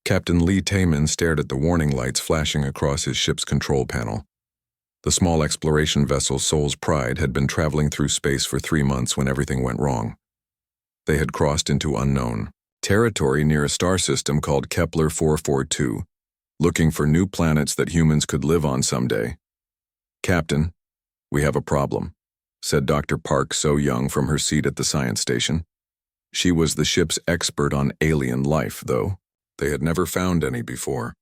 Captain Lee Taman stared at the warning lights flashing across his ship's control panel. The small exploration vessel Soul's Pride had been traveling through space for 3 months when everything went wrong. They had crossed into unknown territory near a star system called Kepler 442, looking for new planets that humans could live on someday. "Captain, we have a problem," said Dr. Park So-Young from her seat at the science station. She was the ship's expert on alien life, though they had never found any before.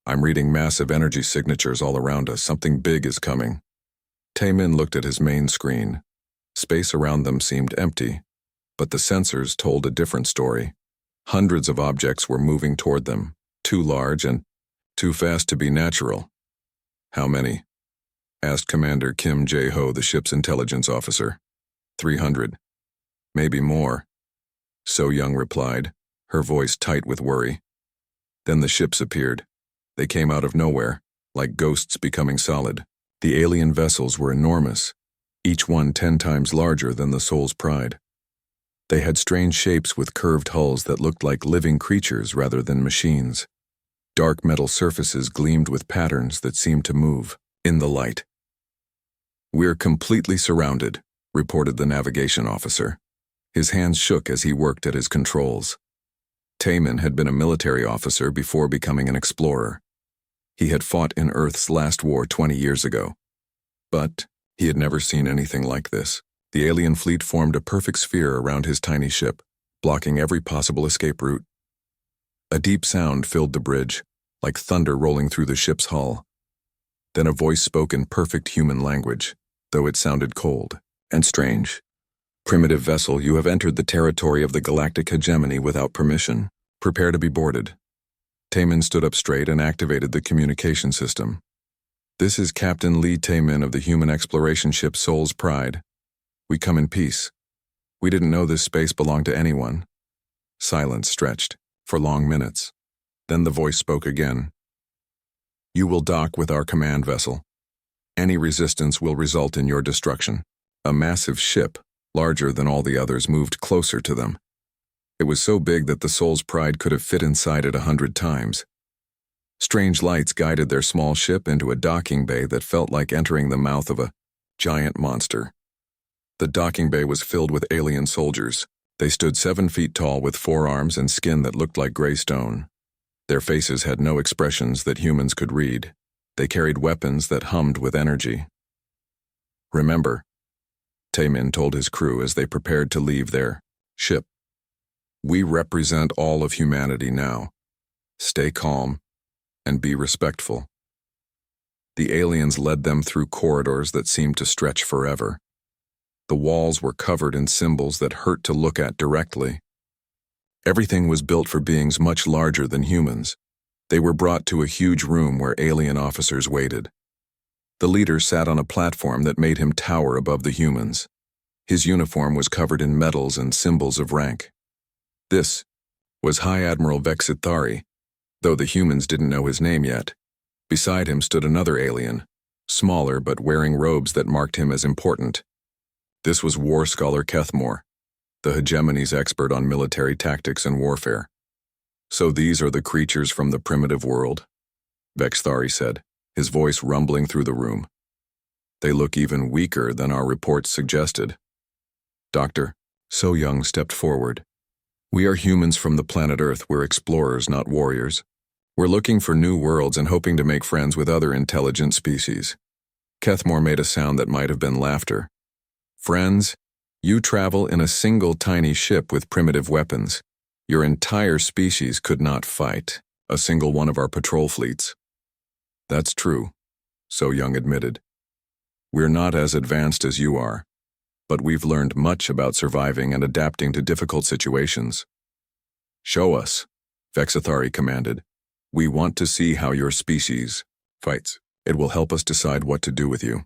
"I'm reading massive energy signatures all around us. Something big is coming." Taman looked at his main screen. Space around them seemed empty, but the sensors told a different story. Hundreds of objects were moving toward them, too large and too fast to be natural. "How many?" asked Commander Kim Jae-ho, the ship's intelligence officer. 300. "Maybe more," So-Young replied, her voice tight with worry. Then the ships appeared. They came out of nowhere, like ghosts becoming solid. The alien vessels were enormous, each one 10 times larger than the Soul's Pride. They had strange shapes with curved hulls that looked like living creatures rather than machines. Dark metal surfaces gleamed with patterns that seemed to move in the light. "We're completely surrounded," reported the navigation officer. His hands shook as he worked at his controls. Taman had been a military officer before becoming an explorer. He had fought in Earth's last war 20 years ago. But he had never seen anything like this. The alien fleet formed a perfect sphere around his tiny ship, blocking every possible escape route. A deep sound filled the bridge, like thunder rolling through the ship's hull. Then a voice spoke in perfect human language, though it sounded cold and strange. "Primitive vessel, you have entered the territory of the Galactic Hegemony without permission. Prepare to be boarded." Taman stood up straight and activated the communication system. "This is Captain Lee Taman of the human exploration ship Soul's Pride. We come in peace. We didn't know this space belonged to anyone." Silence stretched for long minutes. Then the voice spoke again. "You will dock with our command vessel. Any resistance will result in your destruction." A massive ship, larger than all the others, moved closer to them. It was so big that the Soul's Pride could have fit inside it 100 times. Strange lights guided their small ship into a docking bay that felt like entering the mouth of a giant monster. The docking bay was filled with alien soldiers. They stood 7 feet tall with forearms and skin that looked like gray stone. Their faces had no expressions that humans could read. They carried weapons that hummed with energy. "Remember," Taman told his crew as they prepared to leave their ship, "we represent all of humanity now. Stay calm and be respectful." The aliens led them through corridors that seemed to stretch forever. The walls were covered in symbols that hurt to look at directly. Everything was built for beings much larger than humans. They were brought to a huge room where alien officers waited. The leader sat on a platform that made him tower above the humans. His uniform was covered in medals and symbols of rank. This was High Admiral Vexithari, though the humans didn't know his name yet. Beside him stood another alien, smaller but wearing robes that marked him as important. This was War Scholar Kethmore, the hegemony's expert on military tactics and warfare. "So these are the creatures from the primitive world," Vexithari said, his voice rumbling through the room. "They look even weaker than our reports suggested." Dr. So-Young stepped forward. "We are humans from the planet Earth. We're explorers, not warriors. We're looking for new worlds and hoping to make friends with other intelligent species." Kethmore made a sound that might have been laughter. "Friends, you travel in a single tiny ship with primitive weapons. Your entire species could not fight a single one of our patrol fleets." "That's true," So-Young admitted. "We're not as advanced as you are, but we've learned much about surviving and adapting to difficult situations." "Show us," Vexithari commanded. "We want to see how your species fights. It will help us decide what to do with you."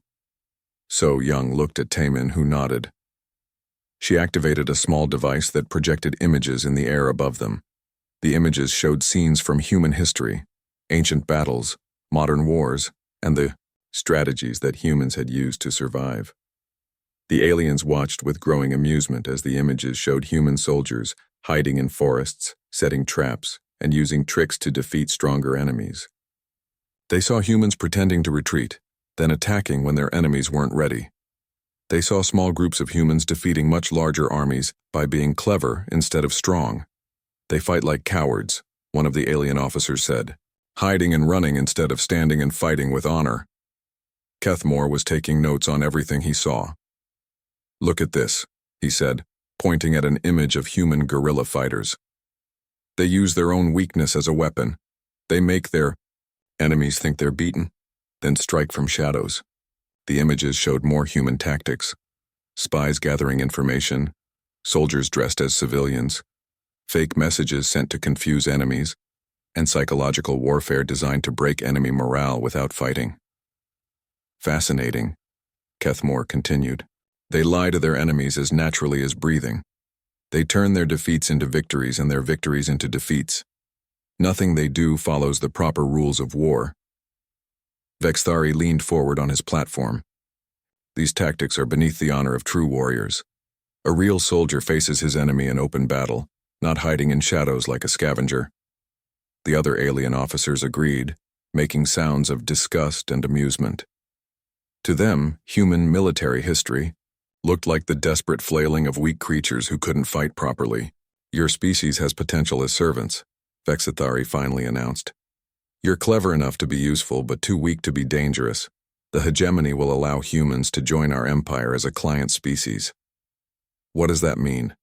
So-Young looked at Taman, who nodded. She activated a small device that projected images in the air above them. The images showed scenes from human history, ancient battles, modern wars, and the strategies that humans had used to survive. The aliens watched with growing amusement as the images showed human soldiers hiding in forests, setting traps, and using tricks to defeat stronger enemies. They saw humans pretending to retreat, then attacking when their enemies weren't ready. They saw small groups of humans defeating much larger armies by being clever instead of strong. They fight like cowards, one of the alien officers said, hiding and running instead of standing and fighting with honor. Kethmore was taking notes on everything he saw. "Look at this," he said, pointing at an image of human guerrilla fighters. "They use their own weakness as a weapon. They make their enemies think they're beaten, then strike from shadows." The images showed more human tactics: spies gathering information, soldiers dressed as civilians, fake messages sent to confuse enemies, and psychological warfare designed to break enemy morale without fighting. "Fascinating," Kethmore continued. "They lie to their enemies as naturally as breathing. They turn their defeats into victories and their victories into defeats. Nothing they do follows the proper rules of war." Vexthari leaned forward on his platform. "These tactics are beneath the honor of true warriors. A real soldier faces his enemy in open battle, not hiding in shadows like a scavenger." The other alien officers agreed, making sounds of disgust and amusement. To them, human military history looked like the desperate flailing of weak creatures who couldn't fight properly. "Your species has potential as servants," Vexthari finally announced. "You're clever enough to be useful, but too weak to be dangerous. The hegemony will allow humans to join our empire as a client species." "What does that mean?"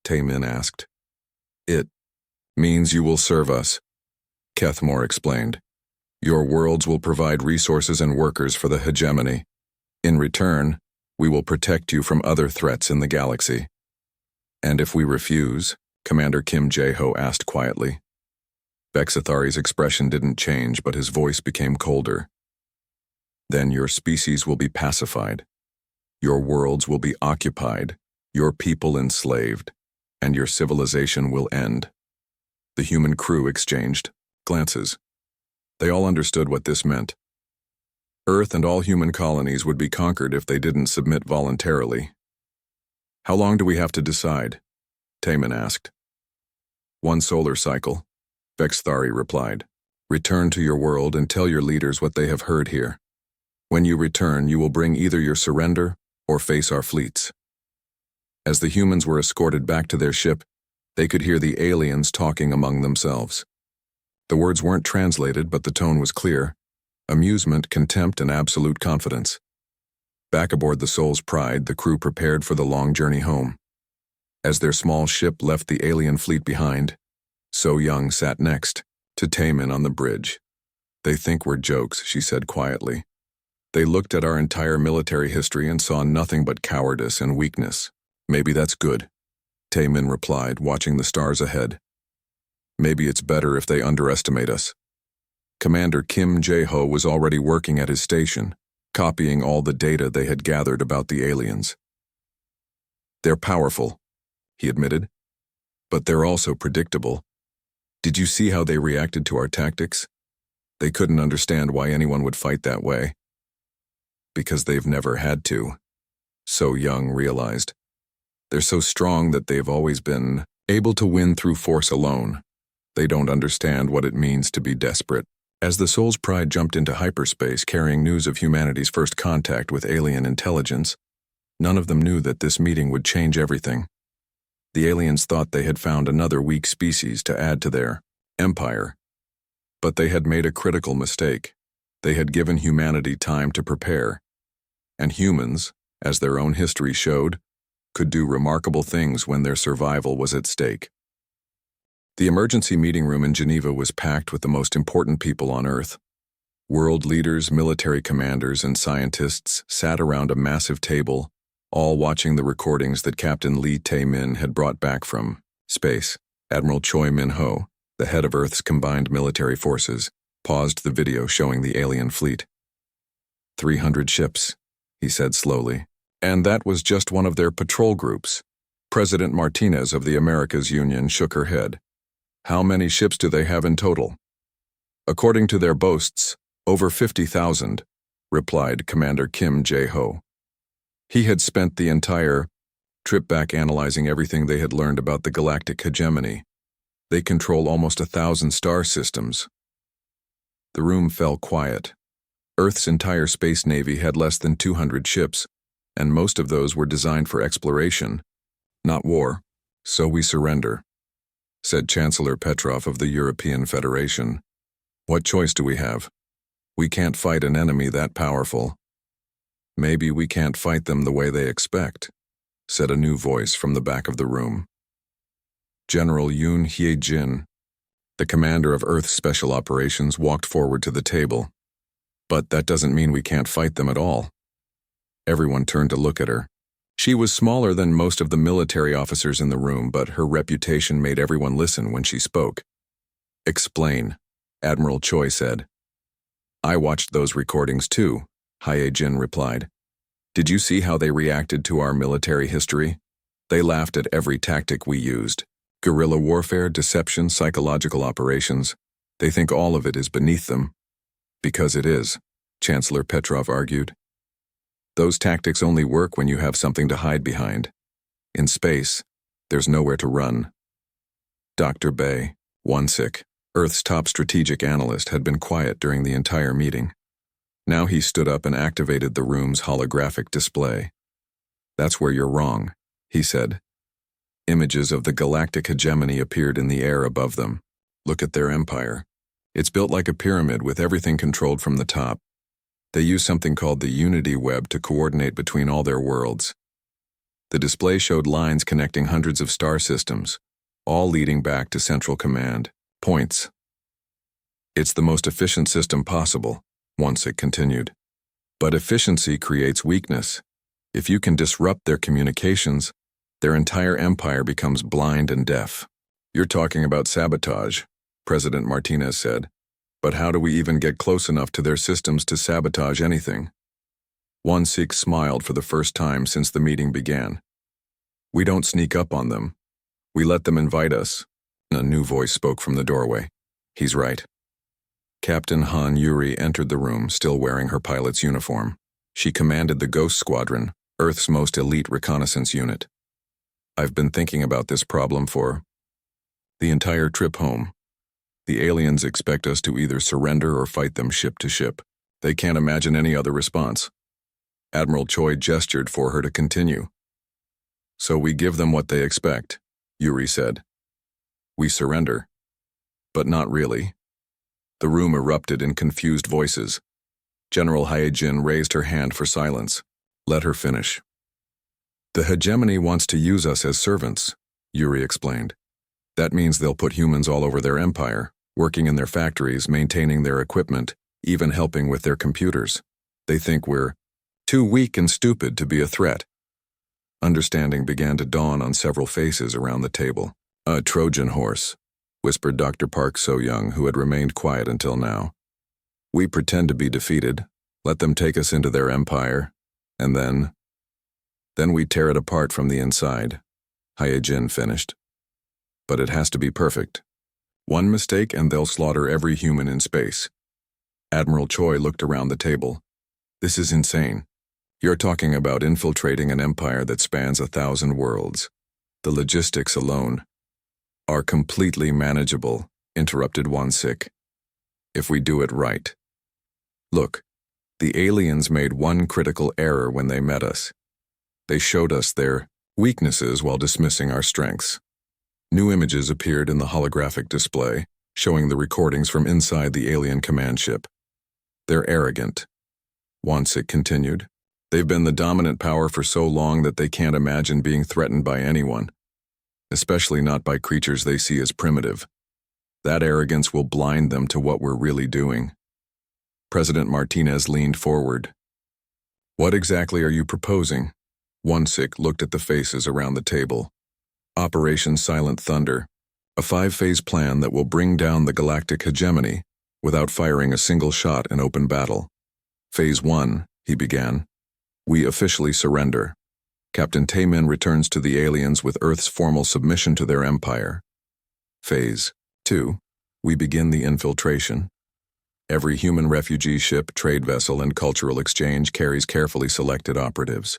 Taemin asked. "It means you will serve us," Kethmore explained. "Your worlds will provide resources and workers for the hegemony. In return, we will protect you from other threats in the galaxy." "And if we refuse?" Commander Kim Jae-ho asked quietly. Vexthari's expression didn't change, but his voice became colder. "Then your species will be pacified. Your worlds will be occupied, your people enslaved, and your civilization will end." The human crew exchanged glances. They all understood what this meant. Earth and all human colonies would be conquered if they didn't submit voluntarily. "How long do we have to decide?" Taemin asked. "1 solar cycle," Vexthari replied. "Return to your world and tell your leaders what they have heard here. When you return, you will bring either your surrender or face our fleets." As the humans were escorted back to their ship, they could hear the aliens talking among themselves. The words weren't translated, but the tone was clear: amusement, contempt, and absolute confidence. Back aboard the Soul's Pride, the crew prepared for the long journey home. As their small ship left the alien fleet behind, So Young sat next to Taemin on the bridge. "They think we're jokes," she said quietly. "They looked at our entire military history and saw nothing but cowardice and weakness. Maybe that's good," Taemin replied, watching the stars ahead. "Maybe it's better if they underestimate us." Commander Kim Jae-ho was already working at his station, copying all the data they had gathered about the aliens. "They're powerful," he admitted, "but they're also predictable. Did you see how they reacted to our tactics? They couldn't understand why anyone would fight that way." "Because they've never had to," So Young realized. "They're so strong that they've always been able to win through force alone. They don't understand what it means to be desperate." As the Soul's Pride jumped into hyperspace carrying news of humanity's first contact with alien intelligence, none of them knew that this meeting would change everything. The aliens thought they had found another weak species to add to their empire. But they had made a critical mistake. They had given humanity time to prepare. And humans, as their own history showed, could do remarkable things when their survival was at stake. The emergency meeting room in Geneva was packed with the most important people on Earth. World leaders, military commanders, and scientists sat around a massive table, all watching the recordings that Captain Lee Tae-min had brought back from space. Admiral Choi Min-ho, the head of Earth's combined military forces, paused the video showing the alien fleet. 300 ships, he said slowly. And that was just one of their patrol groups. President Martinez of the Americas Union shook her head. "How many ships do they have in total?" "According to their boasts, over 50,000, replied Commander Kim Jae-ho. He had spent the entire trip back analyzing everything they had learned about the galactic hegemony. They control almost 1,000 star systems. The room fell quiet. Earth's entire space navy had less than 200 ships, and most of those were designed for exploration, not war. So we surrender, said Chancellor Petrov of the European Federation. What choice do we have? We can't fight an enemy that powerful. Maybe we can't fight them the way they expect, said a new voice from the back of the room. General Yoon Hye-jin, the commander of Earth's Special Operations, walked forward to the table. But that doesn't mean we can't fight them at all. Everyone turned to look at her. She was smaller than most of the military officers in the room, but her reputation made everyone listen when she spoke. Explain, Admiral Choi said. I watched those recordings too, Hye-jin replied. Did you see how they reacted to our military history? They laughed at every tactic we used. Guerrilla warfare, deception, psychological operations. They think all of it is beneath them. Because it is, Chancellor Petrov argued. Those tactics only work when you have something to hide behind. In space, there's nowhere to run. Dr. Bay, Wonsick, Earth's top strategic analyst, had been quiet during the entire meeting. Now he stood up and activated the room's holographic display. That's where you're wrong, he said. Images of the galactic hegemony appeared in the air above them. Look at their empire. It's built like a pyramid with everything controlled from the top. They use something called the Unity Web to coordinate between all their worlds. The display showed lines connecting hundreds of star systems, all leading back to Central Command. Points. It's the most efficient system possible, Wonsick continued. But efficiency creates weakness. If you can disrupt their communications, their entire empire becomes blind and deaf. You're talking about sabotage, President Martinez said. But how do we even get close enough to their systems to sabotage anything? Wonsick smiled for the first time since the meeting began. We don't sneak up on them. We let them invite us. A new voice spoke from the doorway. He's right. Captain Han Yuri entered the room, still wearing her pilot's uniform. She commanded the Ghost Squadron, Earth's most elite reconnaissance unit. I've been thinking about this problem for the entire trip home. The aliens expect us to either surrender or fight them ship to ship. They can't imagine any other response. Admiral Choi gestured for her to continue. So we give them what they expect, Yuri said. We surrender. But not really. The room erupted in confused voices. General Hye-jin raised her hand for silence. Let her finish. The hegemony wants to use us as servants, Yuri explained. That means they'll put humans all over their empire, working in their factories, maintaining their equipment, even helping with their computers. They think we're too weak and stupid to be a threat. Understanding began to dawn on several faces around the table. A Trojan horse, whispered Dr. Park So-young, who had remained quiet until now. We pretend to be defeated, let them take us into their empire, and then we tear it apart from the inside, Hye-jin finished. But it has to be perfect. One mistake and they'll slaughter every human in space. Admiral Choi looked around the table. This is insane. You're talking about infiltrating an empire that spans 1,000 worlds. The logistics alone are completely manageable, interrupted Wonsick. If we do it right. Look, the aliens made one critical error when they met us. They showed us their weaknesses while dismissing our strengths. New images appeared in the holographic display, showing the recordings from inside the alien command ship. They're arrogant, Wonsick continued. They've been the dominant power for so long that they can't imagine being threatened by anyone, especially not by creatures they see as primitive. That arrogance will blind them to what we're really doing. President Martinez leaned forward. What exactly are you proposing? Wonsick looked at the faces around the table. Operation Silent Thunder, a 5-phase plan that will bring down the galactic hegemony without firing a single shot in open battle. Phase 1, he began. We officially surrender. Captain Taemin returns to the aliens with Earth's formal submission to their empire. Phase 2, we begin the infiltration. Every human refugee ship, trade vessel, and cultural exchange carries carefully selected operatives.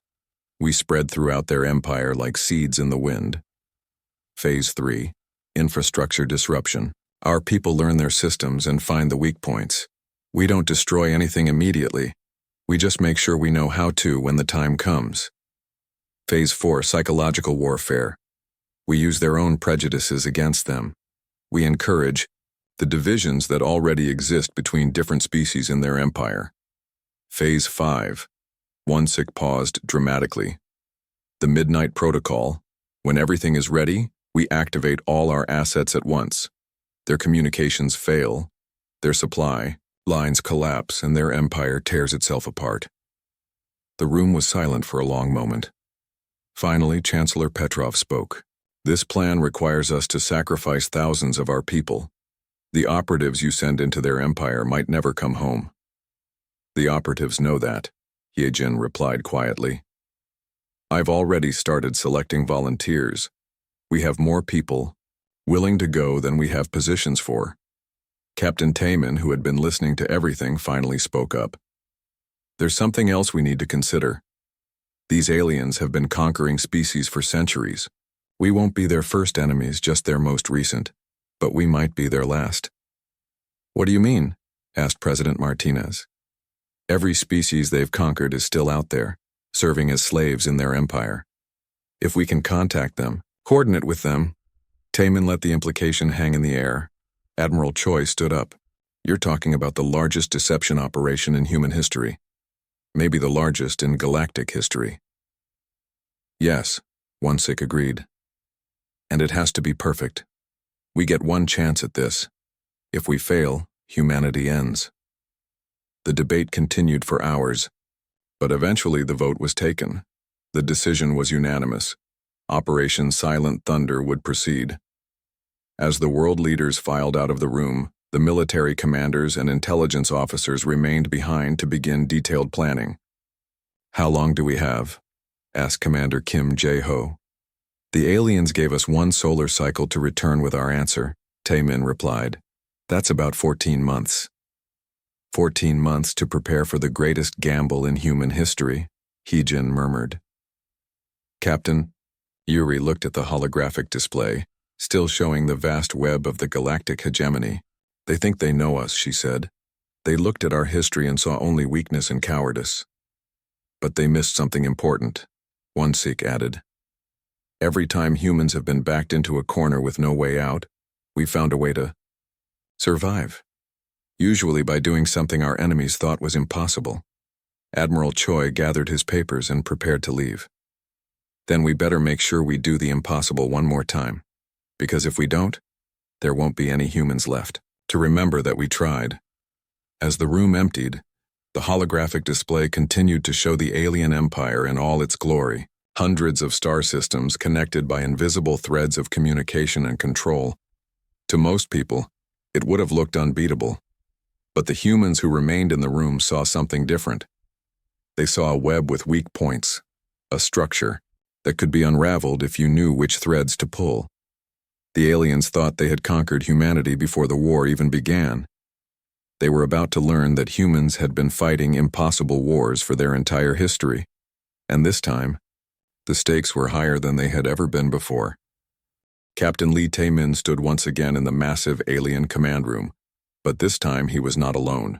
We spread throughout their empire like seeds in the wind. Phase 3, Infrastructure disruption. Our people learn their systems and find the weak points. We don't destroy anything immediately. We just make sure we know how to when the time comes. Phase 4, psychological warfare. We use their own prejudices against them. We encourage the divisions that already exist between different species in their empire. Phase 5. Onesick paused dramatically. The Midnight Protocol. When everything is ready, we activate all our assets at once. Their communications fail, their supply lines collapse, and their empire tears itself apart. The room was silent for a long moment. Finally, Chancellor Petrov spoke. This plan requires us to sacrifice thousands of our people. The operatives you send into their empire might never come home. The operatives know that, Yejin replied quietly. I've already started selecting volunteers. We have more people willing to go than we have positions for. Captain Taemin, who had been listening to everything, finally spoke up. There's something else we need to consider. These aliens have been conquering species for centuries. We won't be their first enemies, just their most recent, but we might be their last. What do you mean? Asked President Martinez. Every species they've conquered is still out there, serving as slaves in their empire. If we can contact them, coordinate with them. Taemin let the implication hang in the air. Admiral Choi stood up. You're talking about the largest deception operation in human history. Maybe the largest in galactic history. Yes, Onesick agreed. And it has to be perfect. We get one chance at this. If we fail, humanity ends. The debate continued for hours, but eventually the vote was taken. The decision was unanimous. Operation Silent Thunder would proceed. As the world leaders filed out of the room, the military commanders and intelligence officers remained behind to begin detailed planning. How long do we have? Asked Commander Kim Jae-ho. The aliens gave us one solar cycle to return with our answer, Taemin replied. That's about 14 months. 14 months to prepare for the greatest gamble in human history, Heejin murmured. Captain, Yuri looked at the holographic display, still showing the vast web of the galactic hegemony. They think they know us, she said. They looked at our history and saw only weakness and cowardice. But they missed something important, Onesick added. Every time humans have been backed into a corner with no way out, we've found a way to survive. Usually by doing something our enemies thought was impossible. Admiral Choi gathered his papers and prepared to leave. Then we better make sure we do the impossible one more time. Because if we don't, there won't be any humans left to remember that we tried. As the room emptied, the holographic display continued to show the alien empire in all its glory. Hundreds of star systems connected by invisible threads of communication and control. To most people, it would have looked unbeatable. But the humans who remained in the room saw something different. They saw a web with weak points, a structure that could be unraveled if you knew which threads to pull. The aliens thought they had conquered humanity before the war even began. They were about to learn that humans had been fighting impossible wars for their entire history, and this time, the stakes were higher than they had ever been before. Captain Lee Taemin stood once again in the massive alien command room, but this time he was not alone.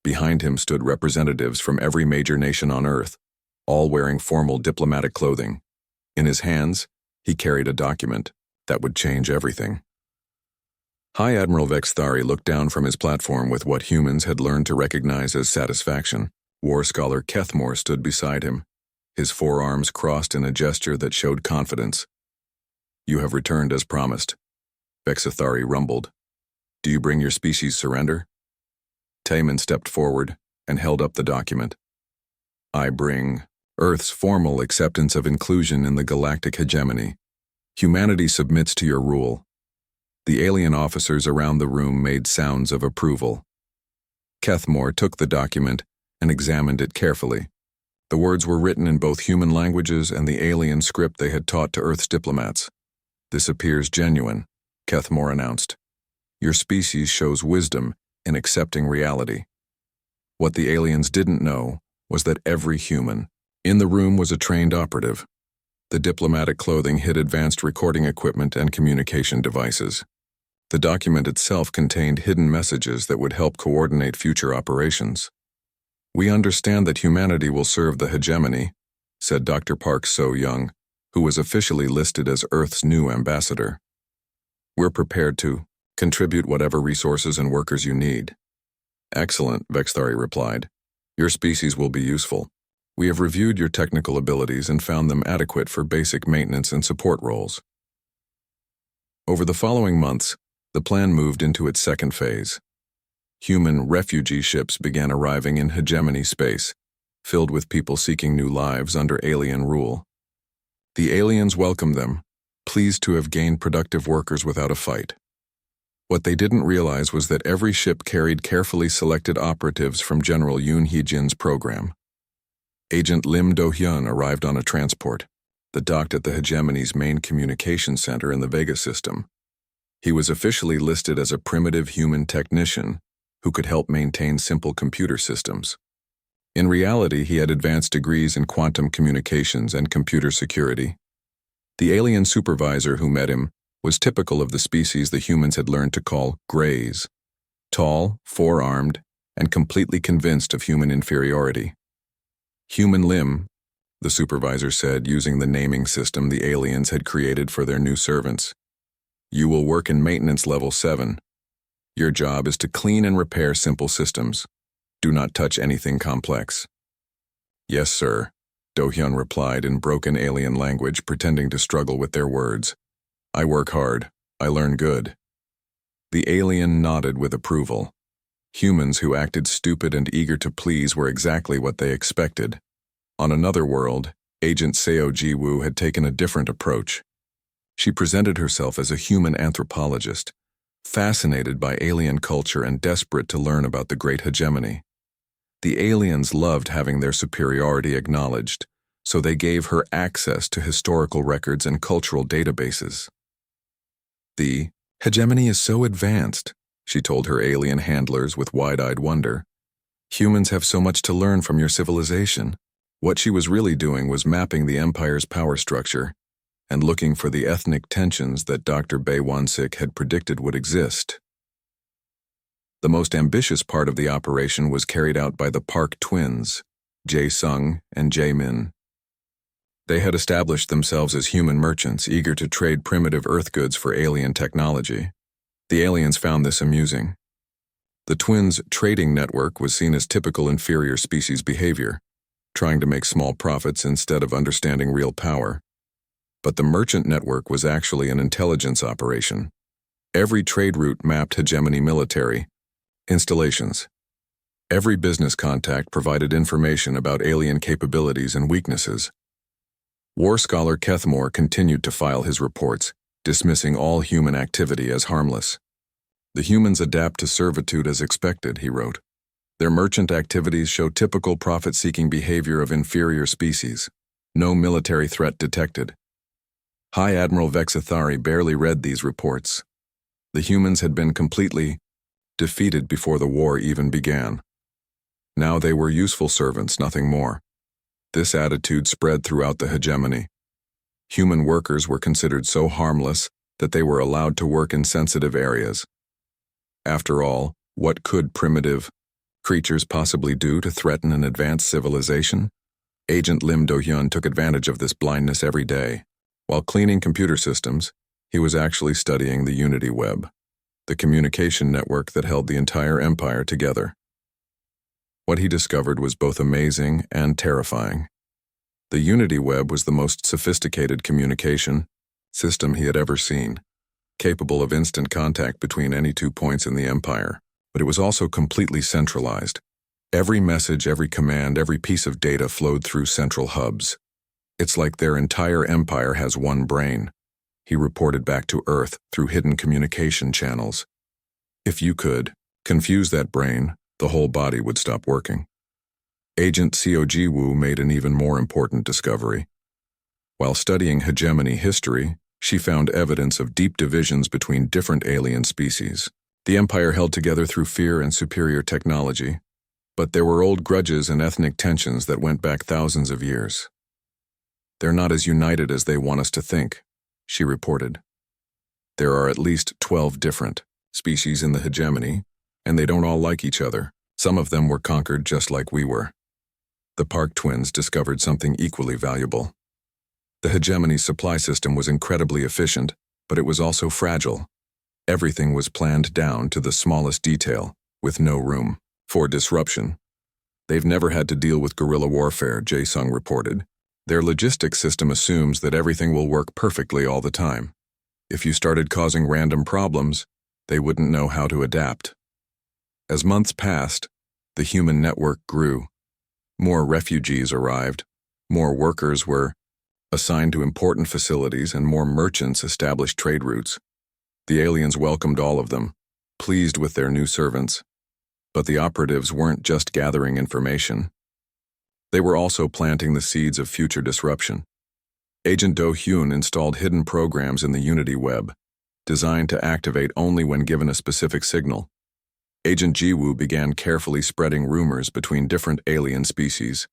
Behind him stood representatives from every major nation on Earth, all wearing formal diplomatic clothing. In his hands, he carried a document that would change everything. High Admiral Vexthari looked down from his platform with what humans had learned to recognize as satisfaction. War scholar Kethmore stood beside him, his forearms crossed in a gesture that showed confidence. You have returned as promised, Vexthari rumbled. Do you bring your species surrender? Taemin stepped forward and held up the document. I bring Earth's formal acceptance of inclusion in the galactic hegemony. Humanity submits to your rule. The alien officers around the room made sounds of approval. Kethmore took the document and examined it carefully. The words were written in both human languages and the alien script they had taught to Earth's diplomats. This appears genuine, Kethmore announced. Your species shows wisdom in accepting reality. What the aliens didn't know was that every human in the room was a trained operative. The diplomatic clothing hid advanced recording equipment and communication devices. The document itself contained hidden messages that would help coordinate future operations. "We understand that humanity will serve the hegemony," said Dr. Park So-young, who was officially listed as Earth's new ambassador. "We're prepared to contribute whatever resources and workers you need." "Excellent," Vexthari replied. "Your species will be useful. We have reviewed your technical abilities and found them adequate for basic maintenance and support roles." Over the following months, the plan moved into its second phase. Human refugee ships began arriving in hegemony space, filled with people seeking new lives under alien rule. The aliens welcomed them, pleased to have gained productive workers without a fight. What they didn't realize was that every ship carried carefully selected operatives from General Yoon Hee-jin's program. Agent Lim Do-hyun arrived on a transport that docked at the hegemony's main communication center in the Vega system. He was officially listed as a primitive human technician who could help maintain simple computer systems. In reality, he had advanced degrees in quantum communications and computer security. The alien supervisor who met him was typical of the species the humans had learned to call Greys: tall, four-armed, and completely convinced of human inferiority. "Human Lim," the supervisor said, using the naming system the aliens had created for their new servants. "You will work in maintenance level 7. Your job is to clean and repair simple systems. Do not touch anything complex." "Yes, sir," Do-hyun replied in broken alien language, pretending to struggle with their words. "I work hard. I learn good." The alien nodded with approval. Humans who acted stupid and eager to please were exactly what they expected. On another world, Agent Seo Ji-woo had taken a different approach. She presented herself as a human anthropologist, fascinated by alien culture and desperate to learn about the great hegemony. The aliens loved having their superiority acknowledged, so they gave her access to historical records and cultural databases. "The hegemony is so advanced," she told her alien handlers with wide-eyed wonder. "Humans have so much to learn from your civilization." What she was really doing was mapping the Empire's power structure and looking for the ethnic tensions that Dr. Bae Won-sik had predicted would exist. The most ambitious part of the operation was carried out by the Park twins, Jae-sung and Jae-min. They had established themselves as human merchants eager to trade primitive Earth goods for alien technology. The aliens found this amusing. The twins' trading network was seen as typical inferior species behavior, trying to make small profits instead of understanding real power. But the merchant network was actually an intelligence operation. Every trade route mapped hegemony military installations. Every business contact provided information about alien capabilities and weaknesses. War scholar Kethmore continued to file his reports, dismissing all human activity as harmless. "The humans adapt to servitude as expected," he wrote. "Their merchant activities show typical profit-seeking behavior of inferior species. No military threat detected." High Admiral Vexthari barely read these reports. The humans had been completely defeated before the war even began. Now they were useful servants, nothing more. This attitude spread throughout the hegemony. Human workers were considered so harmless that they were allowed to work in sensitive areas. After all, what could primitive creatures possibly do to threaten an advanced civilization? Agent Lim Do-hyun took advantage of this blindness every day. While cleaning computer systems, he was actually studying the Unity Web, the communication network that held the entire empire together. What he discovered was both amazing and terrifying. The Unity Web was the most sophisticated communication system he had ever seen, capable of instant contact between any 2 points in the empire, but it was also completely centralized. Every message, every command, every piece of data flowed through central hubs. "It's like their entire empire has one brain," he reported back to Earth through hidden communication channels. "If you could confuse that brain, the whole body would stop working." Agent Seo Ji-woo made an even more important discovery. While studying hegemony history, she found evidence of deep divisions between different alien species. The empire held together through fear and superior technology, but there were old grudges and ethnic tensions that went back thousands of years. "They're not as united as they want us to think," she reported. "There are at least 12 different species in the hegemony, and they don't all like each other. Some of them were conquered just like we were." The Park twins discovered something equally valuable. The hegemony's supply system was incredibly efficient, but it was also fragile. Everything was planned down to the smallest detail, with no room for disruption. "They've never had to deal with guerrilla warfare," Jae-sung reported. "Their logistics system assumes that everything will work perfectly all the time. If you started causing random problems, they wouldn't know how to adapt." As months passed, the human network grew. More refugees arrived, more workers were assigned to important facilities, and more merchants established trade routes. The aliens welcomed all of them, pleased with their new servants. But the operatives weren't just gathering information. They were also planting the seeds of future disruption. Agent Do-hyun installed hidden programs in the Unity web, designed to activate only when given a specific signal. Agent Ji-woo began carefully spreading rumors between different alien species,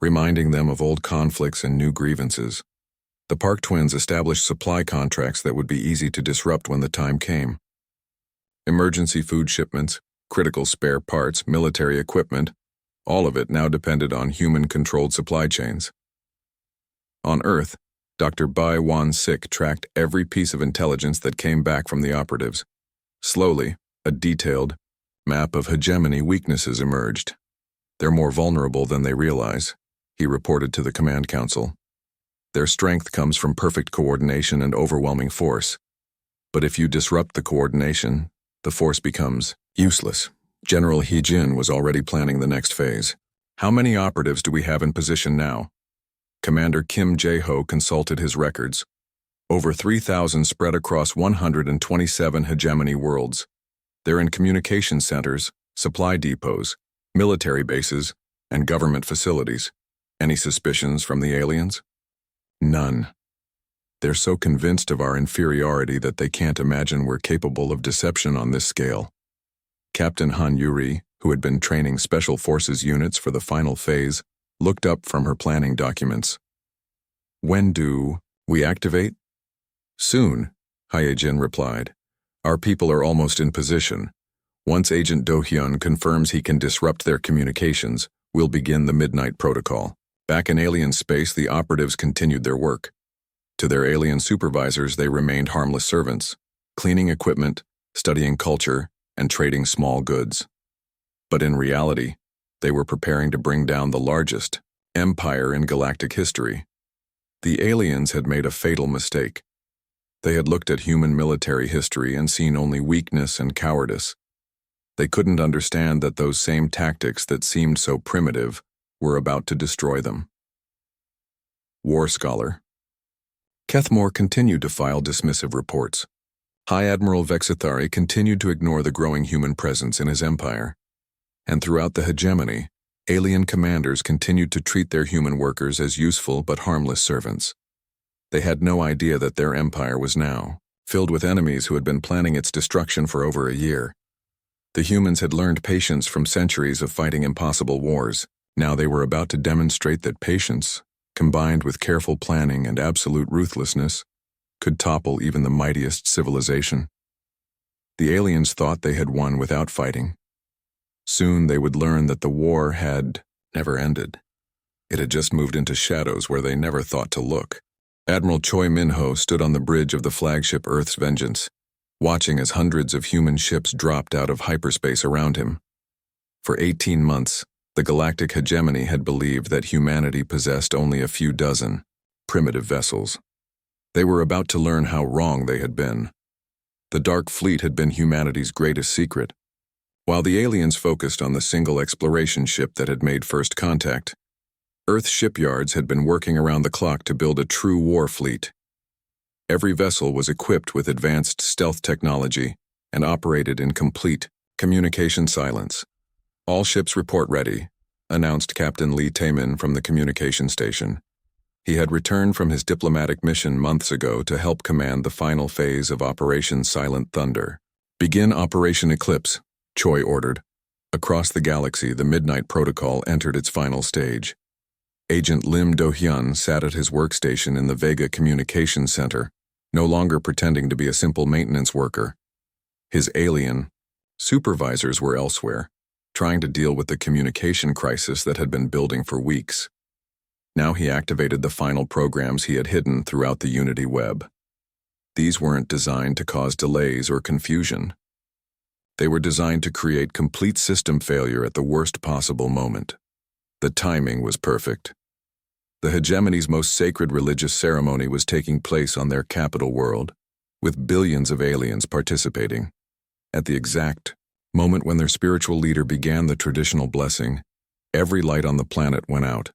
reminding them of old conflicts and new grievances. The Park twins established supply contracts that would be easy to disrupt when the time came. Emergency food shipments, critical spare parts, military equipment, all of it now depended on human-controlled supply chains. On Earth, Dr. Bai Wan-sik tracked every piece of intelligence that came back from the operatives. Slowly, a detailed map of hegemony weaknesses emerged. "They're more vulnerable than they realize," he reported to the Command Council. "Their strength comes from perfect coordination and overwhelming force. But if you disrupt the coordination, the force becomes useless." General Hee-jin was already planning the next phase. "How many operatives do we have in position now?" Commander Kim Jae-ho consulted his records. Over 3,000 spread across 127 hegemony worlds. They're in communication centers, supply depots, military bases, and government facilities. Any suspicions from the aliens? None. They're so convinced of our inferiority that they can't imagine we're capable of deception on this scale. Captain Han Yuri, who had been training Special Forces units for the final phase, looked up from her planning documents. "When do we activate?" "Soon," Hyejin replied. "Our people are almost in position. Once Agent Do-hyun confirms he can disrupt their communications, we'll begin the Midnight Protocol." Back in alien space, the operatives continued their work. To their alien supervisors, they remained harmless servants, cleaning equipment, studying culture, and trading small goods. But in reality, they were preparing to bring down the largest empire in galactic history. The aliens had made a fatal mistake. They had looked at human military history and seen only weakness and cowardice. They couldn't understand that those same tactics that seemed so primitive were about to destroy them. War Scholar. Kethmore continued to file dismissive reports. High Admiral Vexithari continued to ignore the growing human presence in his empire. And throughout the hegemony, alien commanders continued to treat their human workers as useful but harmless servants. They had no idea that their empire was now filled with enemies who had been planning its destruction for over a year. The humans had learned patience from centuries of fighting impossible wars. Now they were about to demonstrate that patience, combined with careful planning and absolute ruthlessness, could topple even the mightiest civilization. The aliens thought they had won without fighting. Soon they would learn that the war had never ended. It had just moved into shadows where they never thought to look. Admiral Choi Min-ho stood on the bridge of the flagship Earth's Vengeance, watching as hundreds of human ships dropped out of hyperspace around him. For 18 months, the galactic hegemony had believed that humanity possessed only a few dozen primitive vessels. They were about to learn how wrong they had been. The Dark Fleet had been humanity's greatest secret. While the aliens focused on the single exploration ship that had made first contact, Earth shipyards had been working around the clock to build a true war fleet. Every vessel was equipped with advanced stealth technology and operated in complete communication silence. "All ships report ready," announced Captain Lee Taemin from the communication station. He had returned from his diplomatic mission months ago to help command the final phase of Operation Silent Thunder. "Begin Operation Eclipse," Choi ordered. Across the galaxy, the Midnight Protocol entered its final stage. Agent Lim Do-hyun sat at his workstation in the Vega Communications Center, no longer pretending to be a simple maintenance worker. His alien supervisors were elsewhere, trying to deal with the communication crisis that had been building for weeks. Now he activated the final programs he had hidden throughout the Unity web. These weren't designed to cause delays or confusion. They were designed to create complete system failure at the worst possible moment. The timing was perfect. The hegemony's most sacred religious ceremony was taking place on their capital world, with billions of aliens participating. At the exact moment when their spiritual leader began the traditional blessing, every light on the planet went out.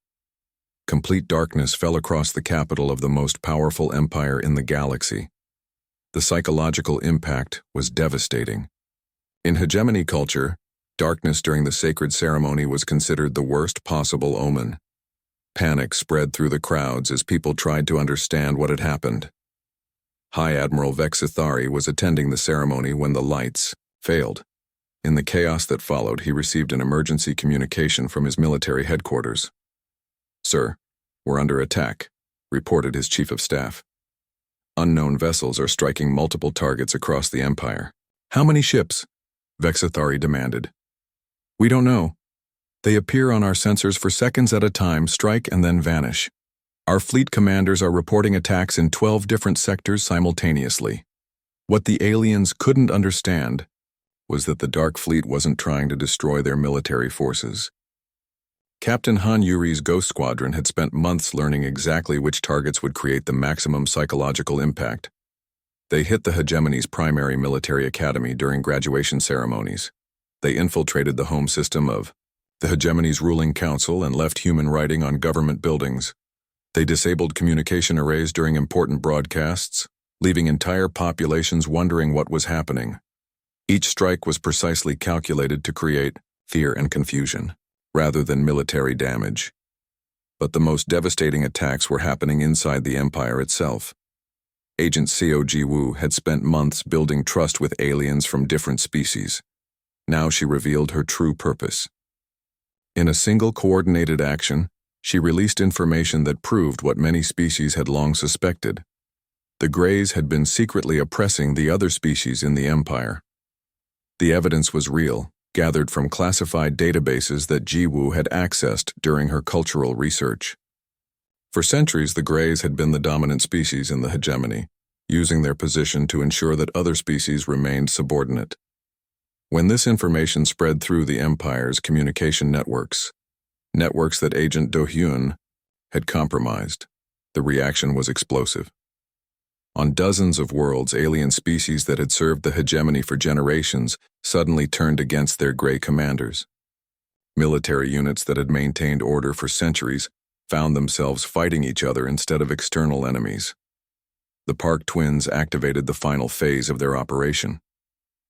Complete darkness fell across the capital of the most powerful empire in the galaxy. The psychological impact was devastating. In hegemony culture, darkness during the sacred ceremony was considered the worst possible omen. Panic spread through the crowds as people tried to understand what had happened. High Admiral Vexithari was attending the ceremony when the lights failed. In the chaos that followed, he received an emergency communication from his military headquarters. "Sir, we're under attack," reported his chief of staff. "Unknown vessels are striking multiple targets across the Empire." "How many ships?" Vexithari demanded. "We don't know. They appear on our sensors for seconds at a time, strike and then vanish. Our fleet commanders are reporting attacks in 12 different sectors simultaneously." What the aliens couldn't understand was that the Dark Fleet wasn't trying to destroy their military forces. Captain Han Yuri's Ghost Squadron had spent months learning exactly which targets would create the maximum psychological impact. They hit the hegemony's primary military academy during graduation ceremonies. They infiltrated the home system of the hegemony's ruling council and left human writing on government buildings. They disabled communication arrays during important broadcasts, leaving entire populations wondering what was happening. Each strike was precisely calculated to create fear and confusion, rather than military damage. But the most devastating attacks were happening inside the Empire itself. Agent Seo Ji-woo had spent months building trust with aliens from different species. Now she revealed her true purpose. In a single coordinated action, she released information that proved what many species had long suspected. The Greys had been secretly oppressing the other species in the Empire. The evidence was real, gathered from classified databases that Ji-woo had accessed during her cultural research. For centuries, the Greys had been the dominant species in the hegemony, using their position to ensure that other species remained subordinate. When this information spread through the Empire's communication networks that Agent Do-hyun had compromised, the reaction was explosive. On dozens of worlds, alien species that had served the hegemony for generations suddenly turned against their Grey commanders. Military units that had maintained order for centuries found themselves fighting each other instead of external enemies. The Park twins activated the final phase of their operation.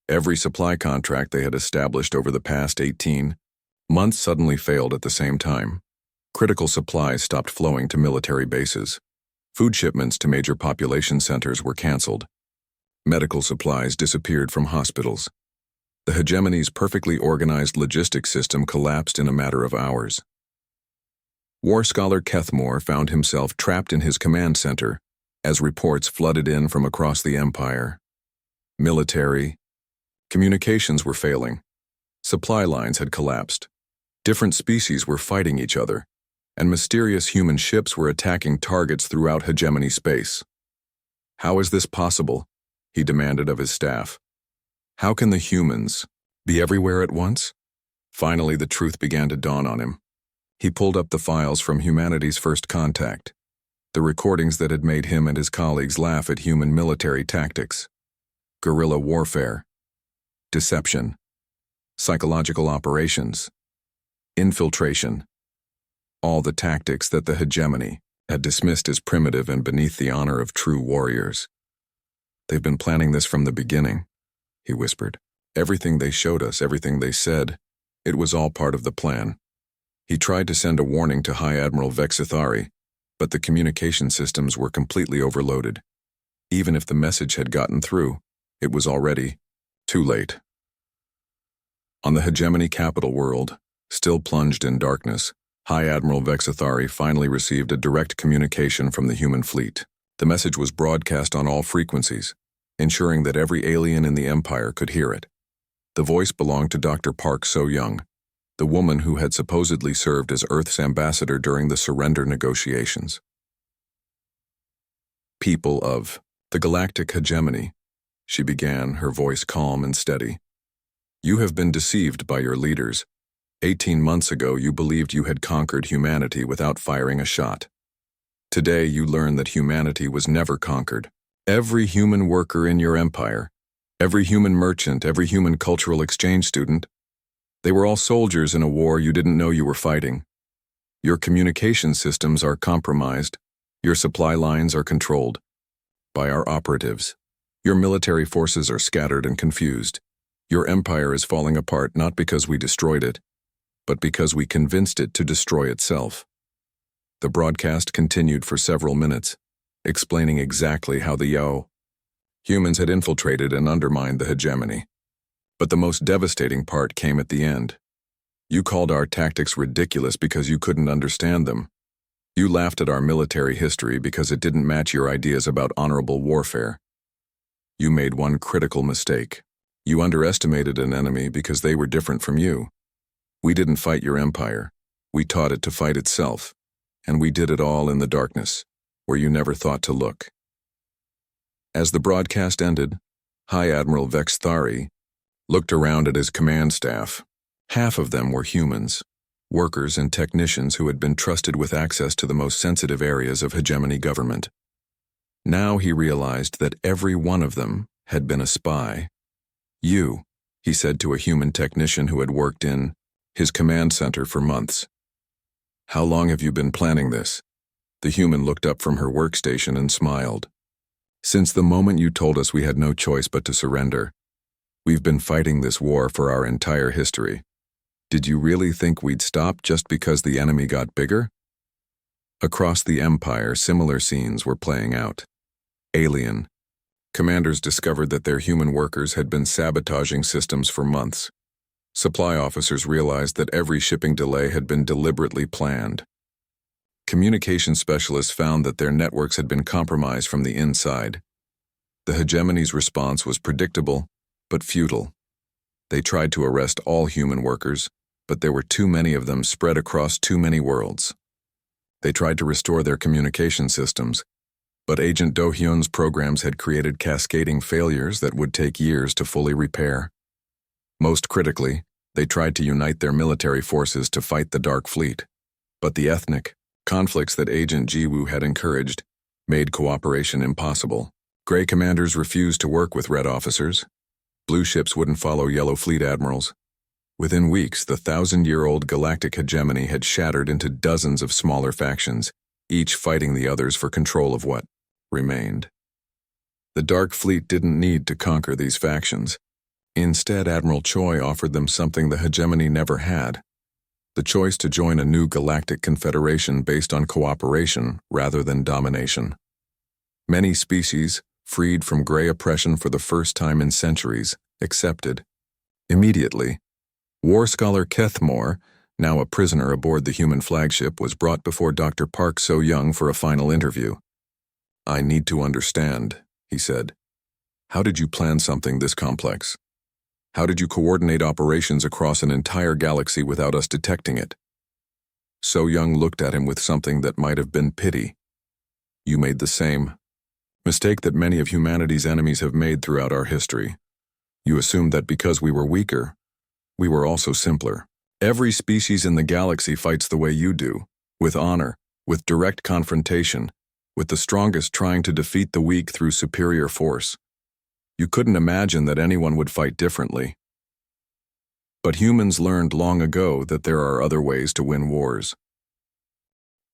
Every supply contract they had established over the past 18 months suddenly failed at the same time. Critical supplies stopped flowing to military bases. Food shipments to major population centers were canceled. Medical supplies disappeared from hospitals. The hegemony's perfectly organized logistics system collapsed in a matter of hours. War scholar Kethmore found himself trapped in his command center as reports flooded in from across the Empire. Military communications were failing. Supply lines had collapsed. Different species were fighting each other, and mysterious human ships were attacking targets throughout hegemony space. "How is this possible?" he demanded of his staff. "How can the humans be everywhere at once?" Finally, the truth began to dawn on him. He pulled up the files from humanity's first contact, the recordings that had made him and his colleagues laugh at human military tactics. Guerrilla warfare, deception, psychological operations, infiltration. All the tactics that the hegemony had dismissed as primitive and beneath the honor of true warriors. "They've been planning this from the beginning," he whispered. "Everything they showed us, everything they said, it was all part of the plan." He tried to send a warning to High Admiral Vexithari, but the communication systems were completely overloaded. Even if the message had gotten through, it was already too late. On the hegemony capital world, still plunged in darkness, High Admiral Vexathari finally received a direct communication from the human fleet. The message was broadcast on all frequencies, ensuring that every alien in the Empire could hear it. The voice belonged to Dr. Park So-young, the woman who had supposedly served as Earth's ambassador during the surrender negotiations. People of the Galactic Hegemony, she began, her voice calm and steady. You have been deceived by your leaders. 18 months ago, you believed you had conquered humanity without firing a shot. Today, you learn that humanity was never conquered. Every human worker in your empire, every human merchant, every human cultural exchange student, they were all soldiers in a war you didn't know you were fighting. Your communication systems are compromised. Your supply lines are controlled by our operatives. Your military forces are scattered and confused. Your empire is falling apart not because we destroyed it, but because we convinced it to destroy itself. The broadcast continued for several minutes, explaining exactly how the humans had infiltrated and undermined the hegemony. But the most devastating part came at the end. You called our tactics ridiculous because you couldn't understand them. You laughed at our military history because it didn't match your ideas about honorable warfare. You made one critical mistake. You underestimated an enemy because they were different from you. We didn't fight your empire. We taught it to fight itself. And we did it all in the darkness, where you never thought to look. As the broadcast ended, High Admiral Vexathari looked around at his command staff. Half of them were humans, workers and technicians who had been trusted with access to the most sensitive areas of hegemony government. Now he realized that every one of them had been a spy. You, he said to a human technician who had worked in his command center for months. How long have you been planning this? The human looked up from her workstation and smiled. Since the moment you told us we had no choice but to surrender. We've been fighting this war for our entire history. Did you really think we'd stop just because the enemy got bigger? Across the Empire, similar scenes were playing out. Alien. Commanders discovered that their human workers had been sabotaging systems for months. Supply officers realized that every shipping delay had been deliberately planned. Communication specialists found that their networks had been compromised from the inside. The hegemony's response was predictable, but futile. They tried to arrest all human workers, but there were too many of them spread across too many worlds. They tried to restore their communication systems, but Agent Do-hyun's programs had created cascading failures that would take years to fully repair. Most critically, they tried to unite their military forces to fight the Dark Fleet, but the ethnic conflicts that Agent Jiwoo had encouraged made cooperation impossible. Gray commanders refused to work with red officers. Blue ships wouldn't follow yellow fleet admirals. Within weeks, the 1,000-year-old galactic hegemony had shattered into dozens of smaller factions, each fighting the others for control of what remained. The Dark Fleet didn't need to conquer these factions. Instead, Admiral Choi offered them something the hegemony never had: the choice to join a new galactic confederation based on cooperation rather than domination. Many species, freed from gray oppression for the first time in centuries, accepted. Immediately, war scholar Kethmore, now a prisoner aboard the human flagship, was brought before Dr. Park So-young for a final interview. I need to understand, he said. How did you plan something this complex? How did you coordinate operations across an entire galaxy without us detecting it? So-young looked at him with something that might have been pity. You made the same mistake that many of humanity's enemies have made throughout our history. You assumed that because we were weaker, we were also simpler. Every species in the galaxy fights the way you do, with honor, with direct confrontation, with the strongest trying to defeat the weak through superior force. You couldn't imagine that anyone would fight differently. But humans learned long ago that there are other ways to win wars.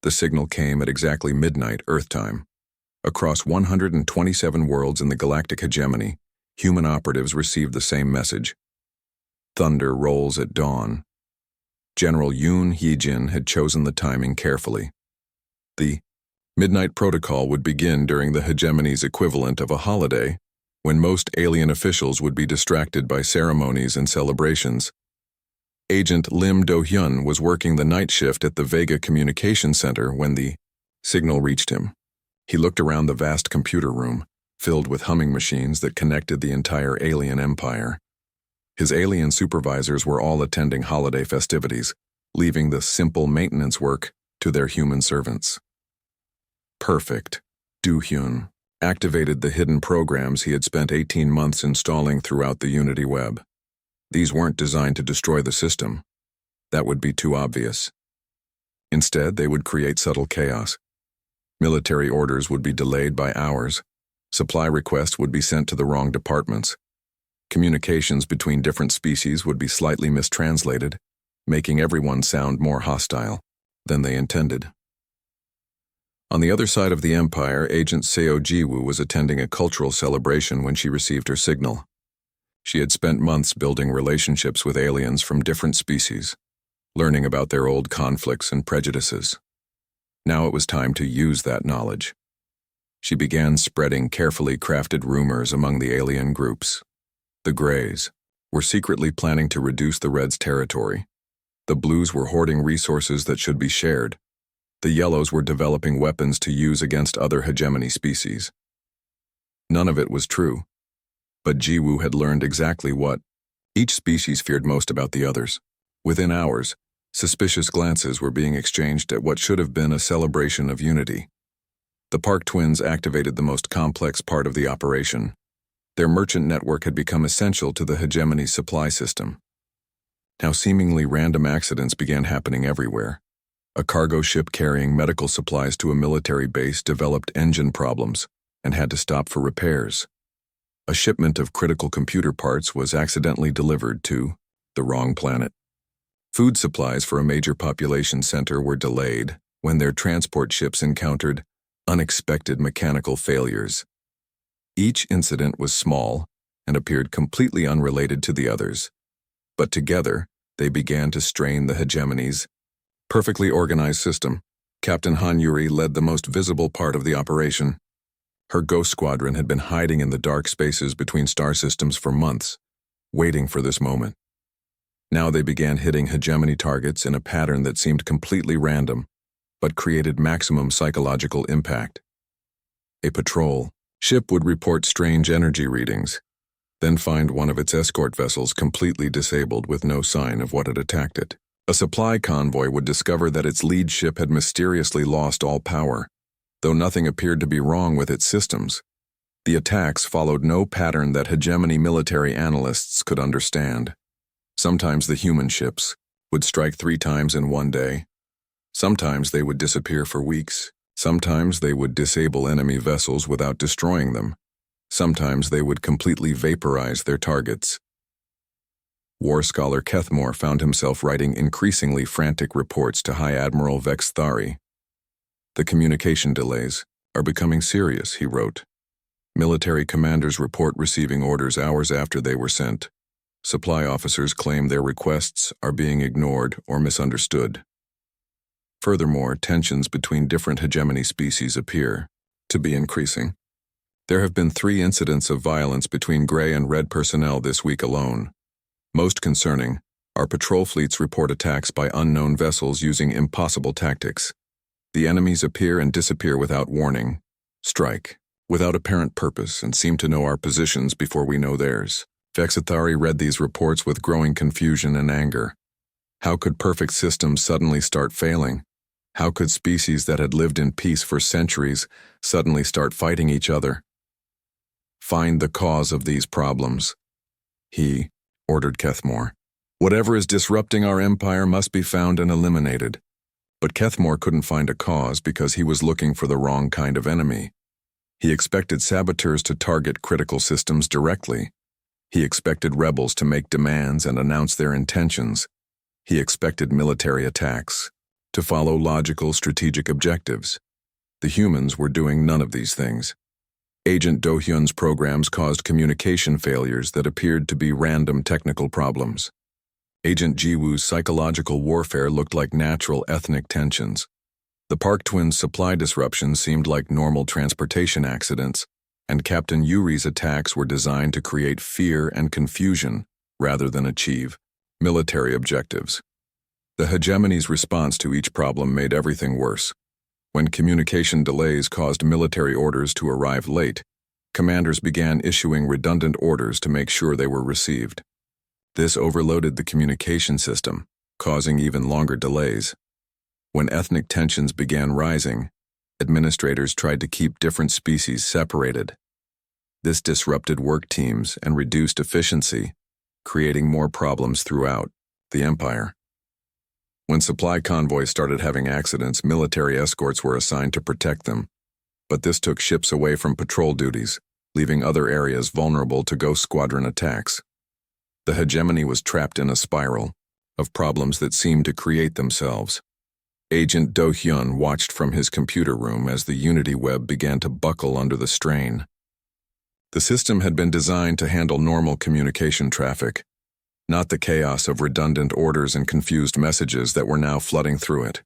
The signal came at exactly midnight Earth time. Across 127 worlds in the galactic hegemony, human operatives received the same message. Thunder rolls at dawn. General Yoon Hee-jin had chosen the timing carefully. The midnight protocol would begin during the hegemony's equivalent of a holiday, when most alien officials would be distracted by ceremonies and celebrations. Agent Lim Do-hyun was working the night shift at the Vega Communication Center when the signal reached him. He looked around the vast computer room, filled with humming machines that connected the entire alien empire. His alien supervisors were all attending holiday festivities, leaving the simple maintenance work to their human servants. Perfect. Do-hyun activated the hidden programs he had spent 18 months installing throughout the Unity web. These weren't designed to destroy the system. That would be too obvious. Instead, they would create subtle chaos. Military orders would be delayed by hours. Supply requests would be sent to the wrong departments. Communications between different species would be slightly mistranslated, making everyone sound more hostile than they intended. On the other side of the empire, Agent Seo Ji-woo was attending a cultural celebration when she received her signal. She had spent months building relationships with aliens from different species, learning about their old conflicts and prejudices. Now it was time to use that knowledge. She began spreading carefully crafted rumors among the alien groups. The Greys were secretly planning to reduce the Reds' territory. The Blues were hoarding resources that should be shared. The Yellows were developing weapons to use against other hegemony species. None of it was true. But Ji-woo had learned exactly what each species feared most about the others. Within hours, suspicious glances were being exchanged at what should have been a celebration of unity. The Park twins activated the most complex part of the operation. Their merchant network had become essential to the hegemony supply system. Now seemingly random accidents began happening everywhere. A cargo ship carrying medical supplies to a military base developed engine problems and had to stop for repairs. A shipment of critical computer parts was accidentally delivered to the wrong planet. Food supplies for a major population center were delayed when their transport ships encountered unexpected mechanical failures. Each incident was small and appeared completely unrelated to the others, but together they began to strain the hegemony's perfectly organized system. Captain Han Yuri led the most visible part of the operation. Her Ghost Squadron had been hiding in the dark spaces between star systems for months, waiting for this moment. Now they began hitting hegemony targets in a pattern that seemed completely random, but created maximum psychological impact. A patrol ship would report strange energy readings, then find one of its escort vessels completely disabled with no sign of what had attacked it. A supply convoy would discover that its lead ship had mysteriously lost all power, though nothing appeared to be wrong with its systems. The attacks followed no pattern that hegemony military analysts could understand. Sometimes the human ships would strike 3 times in one day. Sometimes they would disappear for weeks. Sometimes they would disable enemy vessels without destroying them. Sometimes they would completely vaporize their targets. War scholar Kethmore found himself writing increasingly frantic reports to High Admiral Vex Thari. "The communication delays are becoming serious," he wrote. "Military commanders report receiving orders hours after they were sent. Supply officers claim their requests are being ignored or misunderstood. Furthermore, tensions between different hegemony species appear to be increasing. There have been 3 incidents of violence between Gray and Red personnel this week alone. Most concerning, our patrol fleets report attacks by unknown vessels using impossible tactics. The enemies appear and disappear without warning, strike without apparent purpose, and seem to know our positions before we know theirs." Vexathari read these reports with growing confusion and anger. How could perfect systems suddenly start failing? How could species that had lived in peace for centuries suddenly start fighting each other? "Find the cause of these problems," he ordered Kethmore. "Whatever is disrupting our empire must be found and eliminated." But Kethmore couldn't find a cause because he was looking for the wrong kind of enemy. He expected saboteurs to target critical systems directly. He expected rebels to make demands and announce their intentions. He expected military attacks to follow logical, strategic objectives. The humans were doing none of these things. Agent Do-hyun's programs caused communication failures that appeared to be random technical problems. Agent Ji-woo's psychological warfare looked like natural ethnic tensions. The Park twins' supply disruptions seemed like normal transportation accidents, and Captain Yuri's attacks were designed to create fear and confusion rather than achieve Military objectives. The hegemony's response to each problem made everything worse. When communication delays caused military orders to arrive late, commanders began issuing redundant orders to make sure they were received. This overloaded the communication system, causing even longer delays. When ethnic tensions began rising, administrators tried to keep different species separated. This disrupted work teams and reduced efficiency, creating more problems throughout the empire. When supply convoys started having accidents, military escorts were assigned to protect them, but this took ships away from patrol duties, leaving other areas vulnerable to Ghost Squadron attacks. The hegemony was trapped in a spiral of problems that seemed to create themselves. Agent Do Hyun watched from his computer room as the Unity web began to buckle under the strain. The system had been designed to handle normal communication traffic, not the chaos of redundant orders and confused messages that were now flooding through it.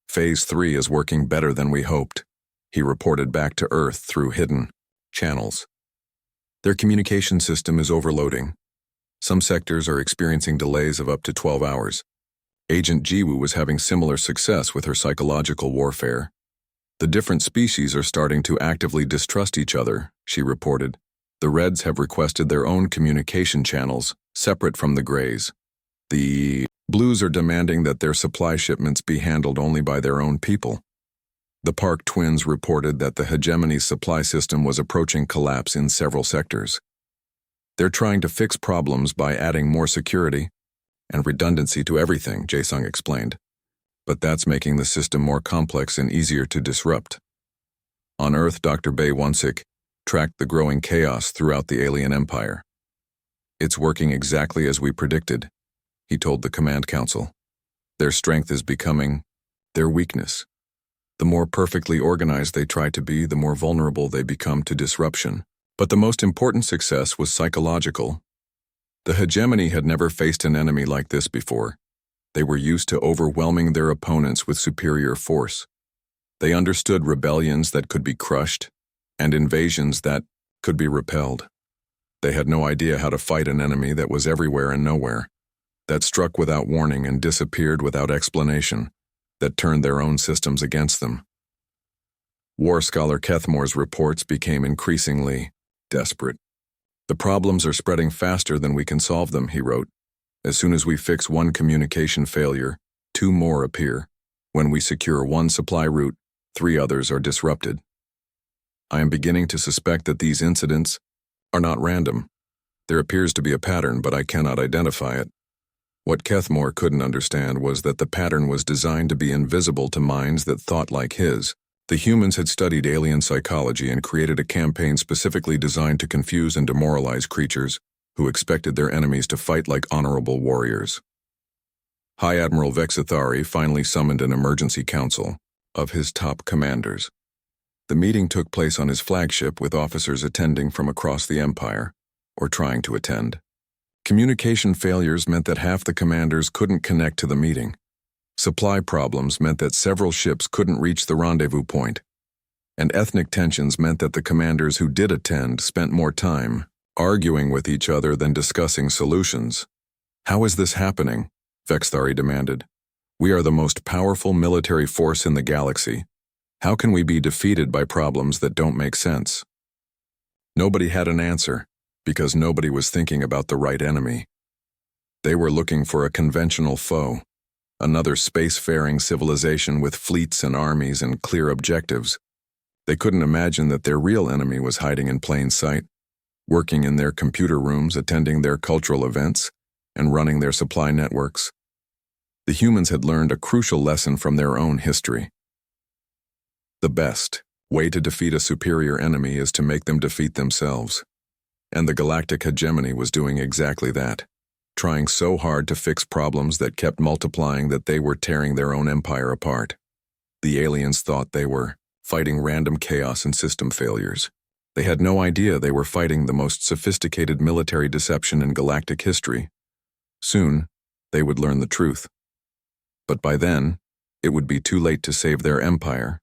Phase 3 is working better than we hoped, he reported back to Earth through hidden channels. Their communication system is overloading. Some sectors are experiencing delays of up to 12 hours. Agent Jiwoo was having similar success with her psychological warfare. The different species are starting to actively distrust each other, she reported. The Reds have requested their own communication channels, separate from the Greys. The Blues are demanding that their supply shipments be handled only by their own people. The Park Twins reported that the hegemony's supply system was approaching collapse in several sectors. They're trying to fix problems by adding more security and redundancy to everything, Jae-sung explained. But that's making the system more complex and easier to disrupt. On Earth, Dr. Bae Won-sik tracked the growing chaos throughout the alien empire. It's working exactly as we predicted, he told the command council. Their strength is becoming their weakness. The more perfectly organized they try to be, the more vulnerable they become to disruption. But the most important success was psychological. The hegemony had never faced an enemy like this before. They were used to overwhelming their opponents with superior force. They understood rebellions that could be crushed and invasions that could be repelled. They had no idea how to fight an enemy that was everywhere and nowhere, that struck without warning and disappeared without explanation, that turned their own systems against them. War scholar Kethmore's reports became increasingly desperate. The problems are spreading faster than we can solve them, he wrote. As soon as we fix one communication failure, 2 more appear. When we secure one supply route, 3 others are disrupted. I am beginning to suspect that these incidents are not random. There appears to be a pattern, but I cannot identify it. What Kethmore couldn't understand was that the pattern was designed to be invisible to minds that thought like his. The humans had studied alien psychology and created a campaign specifically designed to confuse and demoralize creatures who expected their enemies to fight like honorable warriors. High Admiral Vexithari finally summoned an emergency council of his top commanders. The meeting took place on his flagship with officers attending from across the empire, or trying to attend. Communication failures meant that half the commanders couldn't connect to the meeting. Supply problems meant that several ships couldn't reach the rendezvous point. And ethnic tensions meant that the commanders who did attend spent more time arguing with each other than discussing solutions. How is this happening? Vexthari demanded. We are the most powerful military force in the galaxy. How can we be defeated by problems that don't make sense? Nobody had an answer, because nobody was thinking about the right enemy. They were looking for a conventional foe, another spacefaring civilization with fleets and armies and clear objectives. They couldn't imagine that their real enemy was hiding in plain sight, working in their computer rooms, attending their cultural events, and running their supply networks. The humans had learned a crucial lesson from their own history. The best way to defeat a superior enemy is to make them defeat themselves. And the galactic hegemony was doing exactly that, trying so hard to fix problems that kept multiplying that they were tearing their own empire apart. The aliens thought they were fighting random chaos and system failures. They had no idea they were fighting the most sophisticated military deception in galactic history. Soon, they would learn the truth. But by then, it would be too late to save their empire